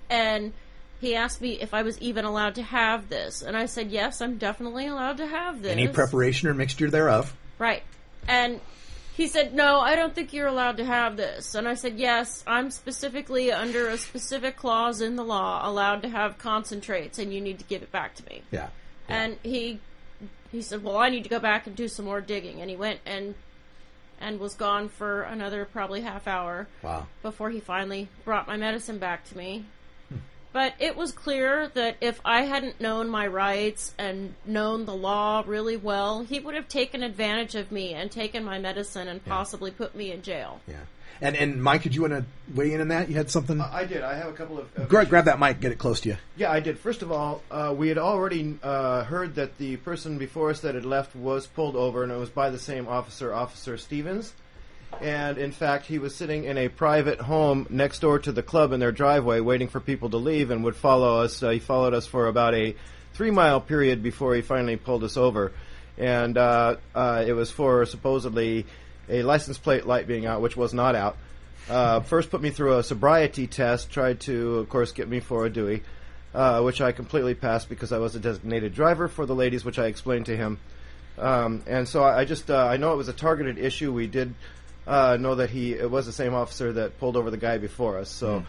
And he asked me if I was even allowed to have this. And I said, yes, I'm definitely allowed to have this. Any preparation or mixture thereof. Right. And he said, no, I don't think you're allowed to have this. And I said, yes, I'm specifically under a specific clause in the law allowed to have concentrates, and you need to give it back to me. Yeah. And he said, well, I need to go back and do some more digging. And he went and was gone for another probably half hour. Wow. Before he finally brought my medicine back to me. But it was clear that if I hadn't known my rights and known the law really well, he would have taken advantage of me and taken my medicine and possibly put me in jail. Yeah. And Mike, did you want to weigh in on that? You had something? I did. I have a couple of... Grab that mic, get it close to you. Yeah, I did. First of all, we had already heard that the person before us that had left was pulled over, and it was by the same officer, Officer Stevens. And, in fact, he was sitting in a private home next door to the club in their driveway waiting for people to leave and would follow us. He followed us for about a 3-mile period before he finally pulled us over. And it was for supposedly a license plate light being out, which was not out. First put me through a sobriety test, tried to, of course, get me for a Dewey, which I completely passed because I was a designated driver for the ladies, which I explained to him. And so I know it was a targeted issue. We did... know that it was the same officer that pulled over the guy before us. So,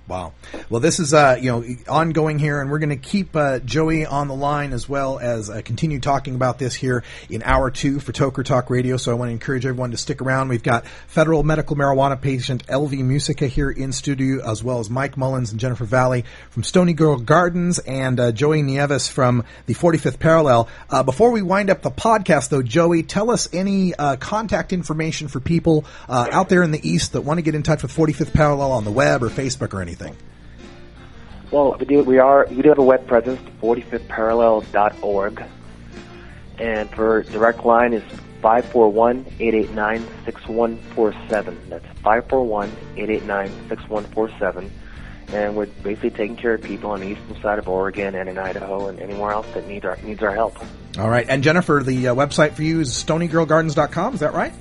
Wow. Well, this is ongoing here, and we're going to keep Joey on the line as well as continue talking about this here in Hour 2 for Toker Talk Radio. So I want to encourage everyone to stick around. We've got federal medical marijuana patient Elvie Musica here in studio, as well as Mike Mullins and Jennifer Valley from Stony Girl Gardens and Joey Nieves from the 45th Parallel. Before we wind up the podcast, though, Joey, tell us any contact information for people out there in the East that want to get in touch with 45th Parallel on the web or Facebook or anything. Well, we do have a web presence, 45thparallel.org, and for direct line is 541-889-6147. That's 541-889-6147, and we're basically taking care of people on the eastern side of Oregon and in Idaho and anywhere else that needs our help. All right, and Jennifer, the website for you is stonygirlgardens.com. Is that right?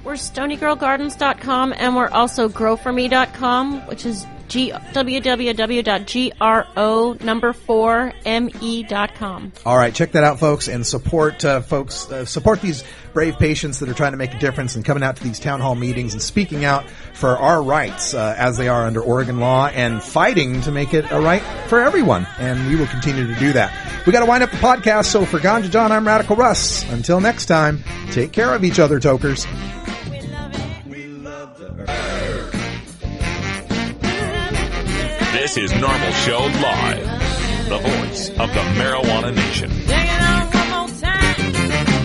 We're stonygirlgardens.com, and we're also growforme.com, which is www.gro4me.com. All right, check that out, folks, and support support these brave patients that are trying to make a difference and coming out to these town hall meetings and speaking out for our rights as they are under Oregon law and fighting to make it a right for everyone. And we will continue to do that. We got to wind up the podcast. So for Ganja John, I'm Radical Russ. Until next time, take care of each other, tokers. This is Norml Show Live, the voice of the Marijuana Nation. Take it on one more time.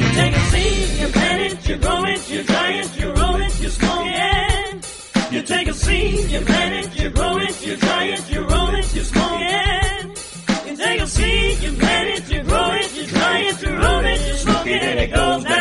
You take a seed, you plant it, you grow it, you dry it, you roll it, you smoke it. You take a seed, you plant it, you grow it, you dry it, you roll it, you smoke it. You take a seed, you plant it, you grow it, you dry it, you roll it, you smoke it, and it goes down.